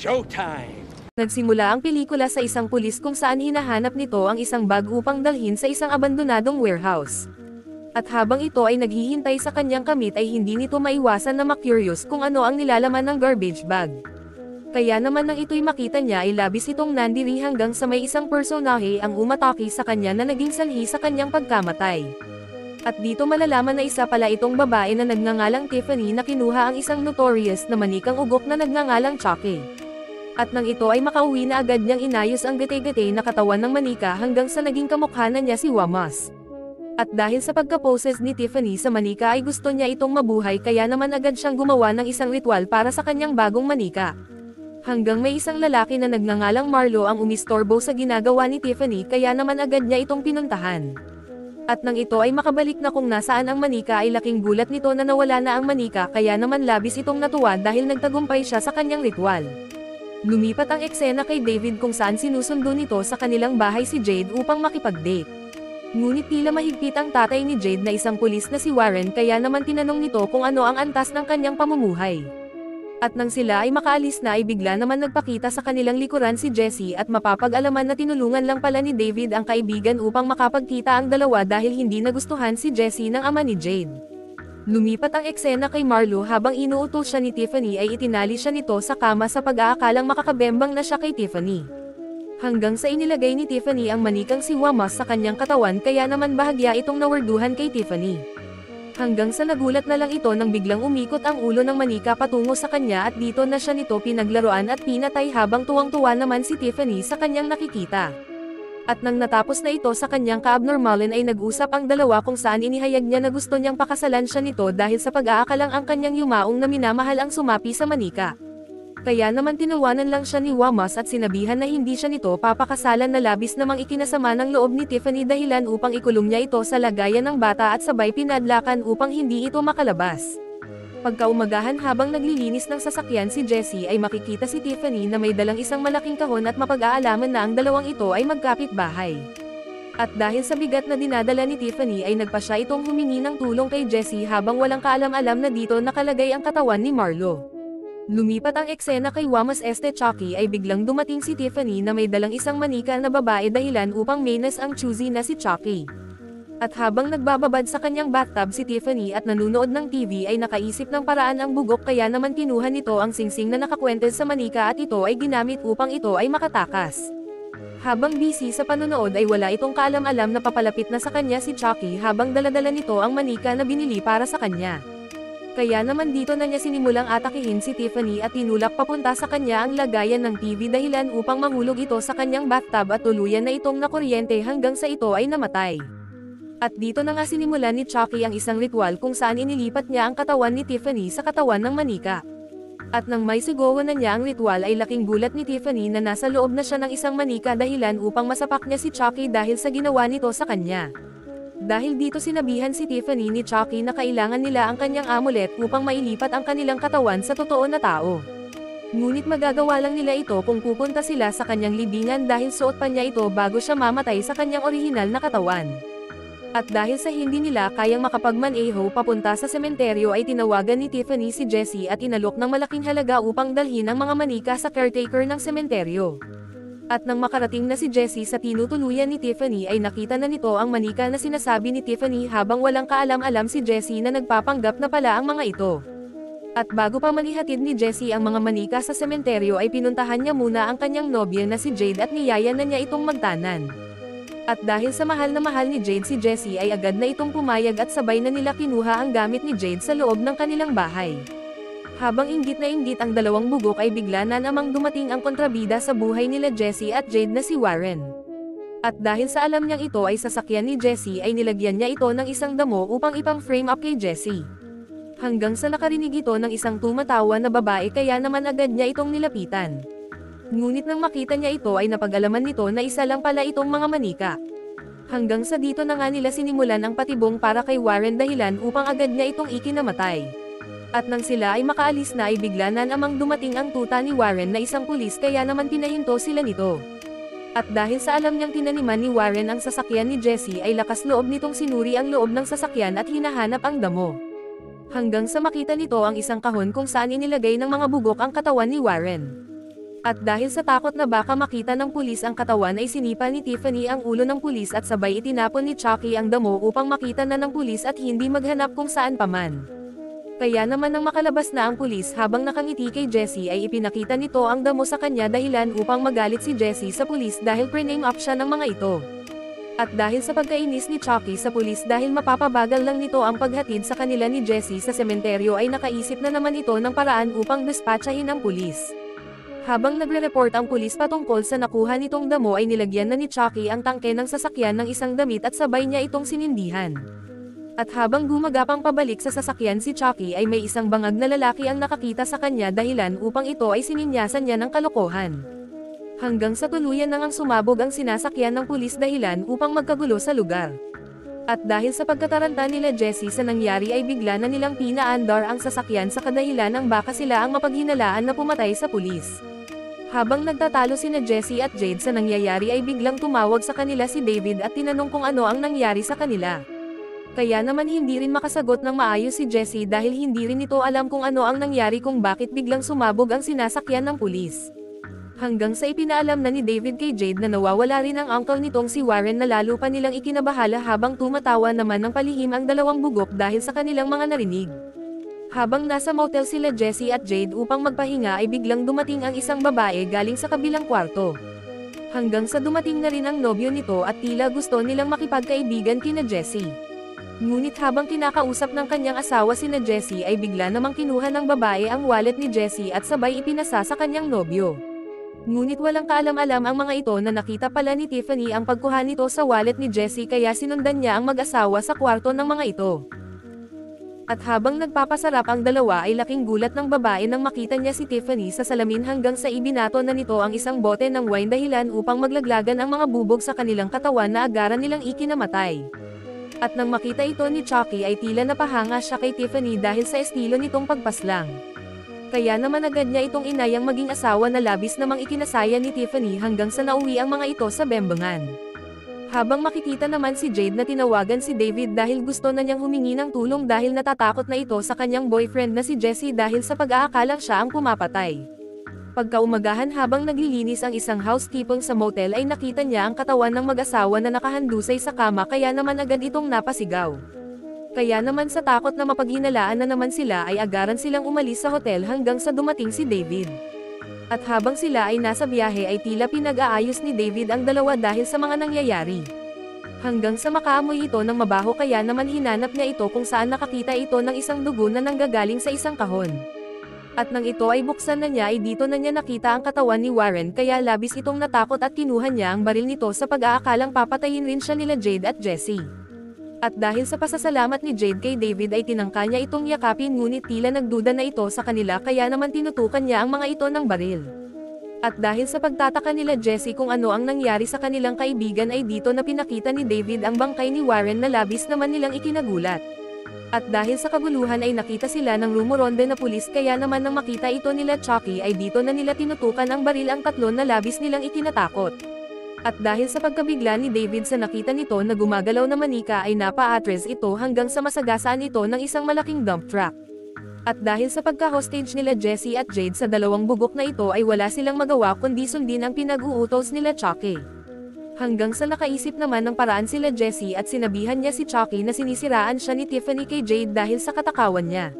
Showtime! Nagsimula ang pelikula sa isang pulis kung saan hinahanap nito ang isang bag upang dalhin sa isang abandonadong warehouse. At habang ito ay naghihintay sa kanyang kamit ay hindi nito maiwasan na ma-curious kung ano ang nilalaman ng garbage bag. Kaya naman nang ito'y makita niya ay labis itong nandiri hanggang sa may isang personahe ang umatake sa kanya na naging sanhi sa kanyang pagkamatay. At dito malalaman na isa pala itong babae na nagngangalang Tiffany na kinuha ang isang notorious na manikang ugok na nagngangalang Chucky. At nang ito ay makauwi na agad niyang inayos ang gate-gate na katawan ng manika hanggang sa naging kamukha na niya si Wamas. At dahil sa pagka-poses ni Tiffany sa manika ay gusto niya itong mabuhay kaya naman agad siyang gumawa ng isang ritual para sa kanyang bagong manika. Hanggang may isang lalaki na nagngangalang Marlo ang umistorbo sa ginagawa ni Tiffany kaya naman agad niya itong pinuntahan. At nang ito ay makabalik na kung nasaan ang manika ay laking gulat nito na nawala na ang manika kaya naman labis itong natuwa dahil nagtagumpay siya sa kanyang ritual. Lumipat ang eksena kay David kung saan sinusundo nito sa kanilang bahay si Jade upang makipag-date. Ngunit tila mahigpit ang tatay ni Jade na isang pulis na si Warren kaya naman tinanong nito kung ano ang antas ng kanyang pamumuhay. At nang sila ay makaalis na ay bigla naman nagpakita sa kanilang likuran si Jessie at mapapag-alaman na tinulungan lang pala ni David ang kaibigan upang makapagkita ang dalawa dahil hindi nagustuhan si Jessie ng ama ni Jade. Lumipat ang eksena kay Marlo habang inuutos siya ni Tiffany ay itinali siya nito sa kama sa pag-aakalang makakabembang na siya kay Tiffany. Hanggang sa inilagay ni Tiffany ang manikang si Wamas sa kanyang katawan kaya naman bahagya itong nawarduhan kay Tiffany. Hanggang sa nagulat na lang ito nang biglang umikot ang ulo ng manika patungo sa kanya at dito na siya nito pinaglaruan at pinatay habang tuwang-tuwa naman si Tiffany sa kanyang nakikita. At nang natapos na ito sa kanyang kaabnormalan ay nag-usap ang dalawa kung saan inihayag niya na gusto niyang pakasalan siya nito dahil sa pag-aakalang ang kanyang yumaong na minamahal ang sumapi sa manika. Kaya naman tinawanan lang siya ni Wamas at sinabihan na hindi siya nito papakasalan na labis namang ikinasama ng loob ni Tiffany dahilan upang ikulong niya ito sa lagayan ng bata at sabay pinadlakan upang hindi ito makalabas. Pagkaumagahan habang naglilinis ng sasakyan si Jessie ay makikita si Tiffany na may dalang isang malaking kahon at mapag-aalaman na ang dalawang ito ay magkapit-bahay. At dahil sa bigat na dinadala ni Tiffany ay nagpa siya itong humingi ng tulong kay Jessie habang walang kaalam-alam na dito nakalagay ang katawan ni Marlo. Lumipat ang eksena kay Wamas Chucky ay biglang dumating si Tiffany na may dalang isang manika na babae dahilan upang mainas ang choosy na si Chucky. At habang nagbababad sa kanyang bathtub si Tiffany at nanunood ng TV ay nakaisip ng paraan ang bugok kaya naman kinuha nito ang singsing na nakakwentes sa manika at ito ay ginamit upang ito ay makatakas. Habang busy sa panonood ay wala itong kaalam-alam na papalapit na sa kanya si Chucky habang daladala nito ang manika na binili para sa kanya. Kaya naman dito na niya sinimulang atakihin si Tiffany at tinulak papunta sa kanya ang lagayan ng TV dahilan upang mahulog ito sa kanyang bathtub at tuluyan na itong nakuryente hanggang sa ito ay namatay. At dito na nga sinimulan ni Chucky ang isang ritual kung saan inilipat niya ang katawan ni Tiffany sa katawan ng manika. At nang may sigawan na niya ang ritual ay laking gulat ni Tiffany na nasa loob na siya ng isang manika dahilan upang masapak niya si Chucky dahil sa ginawa nito sa kanya. Dahil dito sinabihan si Tiffany ni Chucky na kailangan nila ang kanyang amulet upang mailipat ang kanilang katawan sa totoo na tao. Ngunit magagawa lang nila ito kung pupunta sila sa kanyang libingan dahil suot pa niya ito bago siya mamatay sa kanyang orihinal na katawan. At dahil sa hindi nila kayang makapagmaneho papunta sa sementeryo ay tinawagan ni Tiffany si Jessie at inalok ng malaking halaga upang dalhin ang mga manika sa caretaker ng sementeryo. At nang makarating na si Jessie sa tinutuluyan ni Tiffany ay nakita na nito ang manika na sinasabi ni Tiffany habang walang kaalam-alam si Jessie na nagpapanggap na pala ang mga ito. At bago pa manihatid ni Jessie ang mga manika sa sementeryo ay pinuntahan niya muna ang kanyang nobya na si Jade at niyayan na niya itong magtanan. At dahil sa mahal na mahal ni Jade si Jessie ay agad na itong pumayag at sabay na nila kinuha ang gamit ni Jade sa loob ng kanilang bahay. Habang inggit na inggit ang dalawang bugok ay bigla na namang dumating ang kontrabida sa buhay nila Jessie at Jade na si Warren. At dahil sa alam niyang ito ay sasakyan ni Jessie ay nilagyan niya ito ng isang damo upang ipang-frame up kay Jessie. Hanggang sa nakarinig ito ng isang tumatawa na babae kaya naman agad niya itong nilapitan. Ngunit nang makita niya ito ay napag-alaman nito na isa lang pala itong mga manika. Hanggang sa dito na nga nila sinimulan ang patibong para kay Warren dahilan upang agad niya itong ikinamatay. At nang sila ay makaalis na ay bigla na namang dumating ang tuta ni Warren na isang pulis kaya naman pinahinto sila nito. At dahil sa alam niyang tinaniman ni Warren ang sasakyan ni Jessie ay lakas loob nitong sinuri ang loob ng sasakyan at hinahanap ang damo. Hanggang sa makita nito ang isang kahon kung saan inilagay ng mga bugok ang katawan ni Warren. At dahil sa takot na baka makita ng pulis ang katawan ay sinipa ni Tiffany ang ulo ng pulis at sabay itinapon ni Chucky ang damo upang makita na ng pulis at hindi maghanap kung saan paman. Kaya naman nang makalabas na ang pulis habang nakangiti kay Jessie ay ipinakita nito ang damo sa kanya dahilan upang magalit si Jessie sa pulis dahil prename up siya ng mga ito. At dahil sa pagkainis ni Chucky sa pulis dahil mapapabagal lang nito ang paghatid sa kanila ni Jessie sa sementeryo ay nakaisip na naman ito ng paraan upang dispatchahin ang pulis. Habang nagre-report ang pulis patungkol sa nakuha nitong damo ay nilagyan na ni Chucky ang tangke ng sasakyan ng isang damit at sabay niya itong sinindihan. At habang gumagapang pabalik sa sasakyan si Chucky ay may isang bangag na lalaki ang nakakita sa kanya dahilan upang ito ay sininyasan niya ng kalokohan. Hanggang sa tuluyan nang ang sumabog ang sinasakyan ng pulis dahilan upang magkagulo sa lugar. At dahil sa pagkataranta nila Jessie sa nangyari ay bigla na nilang pinaandar ang sasakyan sa kadahilan ng baka sila ang mapaghinalaan na pumatay sa pulis. Habang nagtatalo sina Jessie at Jade sa nangyayari ay biglang tumawag sa kanila si David at tinanong kung ano ang nangyari sa kanila. Kaya naman hindi rin makasagot ng maayos si Jessie dahil hindi rin ito alam kung ano ang nangyari kung bakit biglang sumabog ang sinasakyan ng pulis. Hanggang sa ipinaalam na ni David kay Jade na nawawala rin ang uncle nitong si Warren na lalo pa nilang ikinabahala habang tumatawa naman ng palihim ang dalawang bugok dahil sa kanilang mga narinig. Habang nasa motel sila Jessie at Jade upang magpahinga ay biglang dumating ang isang babae galing sa kabilang kwarto. Hanggang sa dumating na rin ang nobyo nito at tila gusto nilang makipagkaibigan kina Jessie. Ngunit habang kinakausap ng kanyang asawa sina Jessie ay bigla namang kinuha ng babae ang wallet ni Jessie at sabay ipinasa sa kanyang nobyo. Ngunit walang kaalam-alam ang mga ito na nakita pala ni Tiffany ang pagkuha nito sa wallet ni Jessie kaya sinundan niya ang mag-asawa sa kwarto ng mga ito. At habang nagpapasarap ang dalawa ay laking gulat ng babae nang makita niya si Tiffany sa salamin hanggang sa ibinato na nito ang isang bote ng wine dahilan upang maglaglagan ang mga bubog sa kanilang katawan na agaran nilang ikinamatay. At nang makita ito ni Chucky ay tila napahanga siya kay Tiffany dahil sa estilo nitong pagpaslang. Kaya naman agad niya itong inayang maging asawa na labis namang ikinasaya ni Tiffany hanggang sa nauwi ang mga ito sa bembangan. Habang makikita naman si Jade na tinawagan si David dahil gusto na niyang humingi ng tulong dahil natatakot na ito sa kanyang boyfriend na si Jessie dahil sa pag-aakalang siya ang pumapatay. Pagkaumagahan habang naglilinis ang isang housekeeping sa motel ay nakita niya ang katawan ng mag-asawa na nakahandusay sa kama kaya naman agad itong napasigaw. Kaya naman sa takot na mapaghinalaan na naman sila ay agaran silang umalis sa hotel hanggang sa dumating si David. At habang sila ay nasa biyahe ay tila pinag-aayos ni David ang dalawa dahil sa mga nangyayari. Hanggang sa makaamoy ito ng mabaho kaya naman hinanap niya ito kung saan nakakita ito ng isang dugo na nanggagaling sa isang kahon. At nang ito ay buksan na niya ay dito na niya nakita ang katawan ni Warren kaya labis itong natakot at kinuha niya ang baril nito sa pag-aakalang papatayin rin siya nila Jade at Jessie. At dahil sa pasasalamat ni Jade kay David ay tinangka niya itong yakapin ngunit tila nagduda na ito sa kanila kaya naman tinutukan niya ang mga ito ng baril. At dahil sa pagtataka nila Jessie kung ano ang nangyari sa kanilang kaibigan ay dito na pinakita ni David ang bangkay ni Warren na labis naman nilang ikinagulat. At dahil sa kaguluhan ay nakita sila ng rumoronde na pulis kaya naman nang makita ito nila Chucky ay dito na nila tinutukan ang baril ang tatlo na labis nilang ikinatakot. At dahil sa pagkabigla ni David sa nakita nito na gumagalaw na manika ay napa-atres ito hanggang sa masagasaan ito ng isang malaking dump truck. At dahil sa pagka-hostage nila Jessie at Jade sa dalawang bugok na ito ay wala silang magawa kundi sundin ang pinag-uutos nila Chucky. Hanggang sa nakaisip naman ng paraan sila Jessie at sinabihan niya si Chucky na sinisiraan siya ni Tiffany kay Jade dahil sa katakawan niya.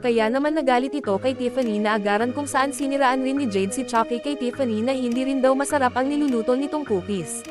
Kaya naman nagalit ito kay Tiffany na agaran kung saan siniraan rin ni Jade si Chucky kay Tiffany na hindi rin daw masarap ang niluluto nitong cookies.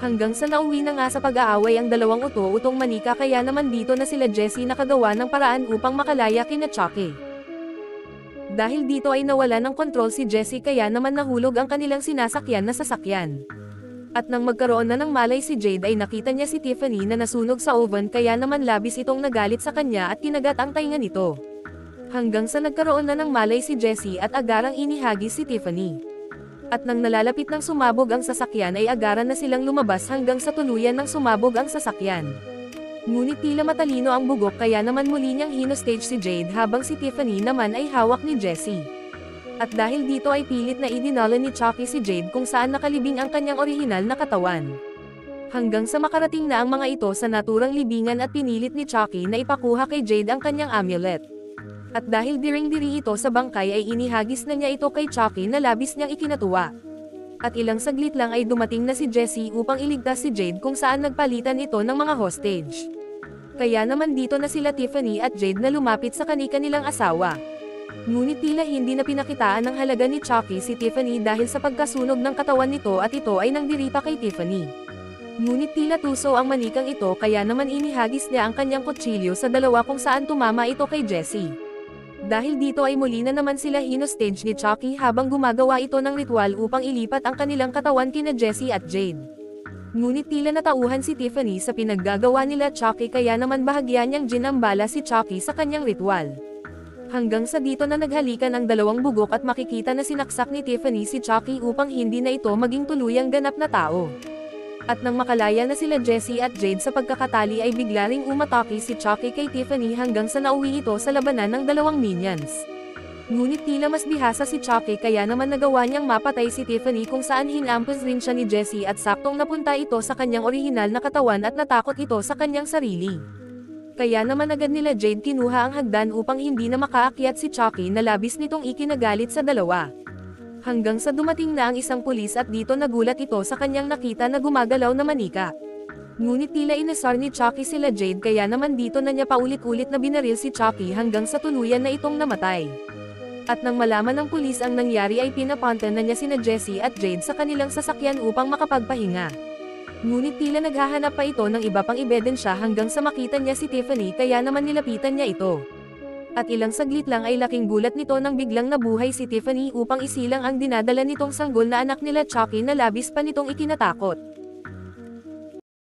Hanggang sa nauwi na nga sa pag-aaway ang dalawang utong manika kaya naman dito na sila Jessie nakagawa ng paraan upang makalaya kina Chucky. Dahil dito ay nawala ng kontrol si Jessie kaya naman nahulog ang kanilang sinasakyan na sasakyan. At nang magkaroon na ng malay si Jade ay nakita niya si Tiffany na nasunog sa oven kaya naman labis itong nagalit sa kanya at kinagat ang tainga nito. Hanggang sa nagkaroon na ng malay si Jessie at agarang inihagis si Tiffany. At nang nalalapit ng sumabog ang sasakyan ay agaran na silang lumabas hanggang sa tuluyan ng sumabog ang sasakyan. Ngunit tila matalino ang bugok kaya naman muli niyang hinostage si Jade habang si Tiffany naman ay hawak ni Jessie. At dahil dito ay pilit na idinala ni Chucky si Jade kung saan nakalibing ang kanyang orihinal na katawan. Hanggang sa makarating na ang mga ito sa naturang libingan at pinilit ni Chucky na ipakuha kay Jade ang kanyang amulet. At dahil diring-diri ito sa bangkay ay inihagis na niya ito kay Chucky na labis niyang ikinatuwa. At ilang saglit lang ay dumating na si Jessie upang iligtas si Jade kung saan nagpalitan ito ng mga hostage. Kaya naman dito na sila Tiffany at Jade na lumapit sa kani-kanilang asawa. Ngunit tila hindi na pinakitaan ng halaga ni Chucky si Tiffany dahil sa pagkasunog ng katawan nito at ito ay nangdiri pa kay Tiffany. Ngunit tila tuso ang manikang ito kaya naman inihagis niya ang kanyang kutsilyo sa dalawa kung saan tumama ito kay Jessie. Dahil dito ay muli na naman sila hinostage ni Chucky habang gumagawa ito ng ritual upang ilipat ang kanilang katawan kina Jessie at Jade. Ngunit tila natauhan si Tiffany sa pinaggagawa nila Chucky kaya naman bahagya niyang ginambala si Chucky sa kanyang ritual. Hanggang sa dito na naghalikan ang dalawang bugok at makikita na sinaksak ni Tiffany si Chucky upang hindi na ito maging tuluyang ganap na tao. At nang makalaya na sila Jessie at Jade sa pagkakatali ay bigla ring umatake si Chucky kay Tiffany hanggang sa nauwi ito sa labanan ng dalawang minions. Ngunit tila mas bihasa si Chucky kaya naman nagawa niyang mapatay si Tiffany kung saan hinampos rin siya ni Jessie at saktong napunta ito sa kanyang orihinal na katawan at natakot ito sa kanyang sarili. Kaya naman agad nila Jade kinuha ang hagdan upang hindi na makaakyat si Chucky na labis nitong ikinagalit sa dalawa. Hanggang sa dumating na ang isang pulis at dito nagulat ito sa kanyang nakita na gumagalaw na manika. Ngunit tila inasar ni Chucky sila Jade kaya naman dito na niya paulit-ulit na binaril si Chucky hanggang sa tuluyan na itong namatay. At nang malaman ng pulis ang nangyari ay pinapunta na niya sina Jessie at Jade sa kanilang sasakyan upang makapagpahinga. Ngunit tila naghahanap pa ito ng iba pang ebidensya hanggang sa makita niya si Tiffany kaya naman nilapitan niya ito. At ilang saglit lang ay laking gulat nito nang biglang nabuhay si Tiffany upang isilang ang dinadala nitong sanggol na anak nila Chucky na labis pa nitong ikinatakot.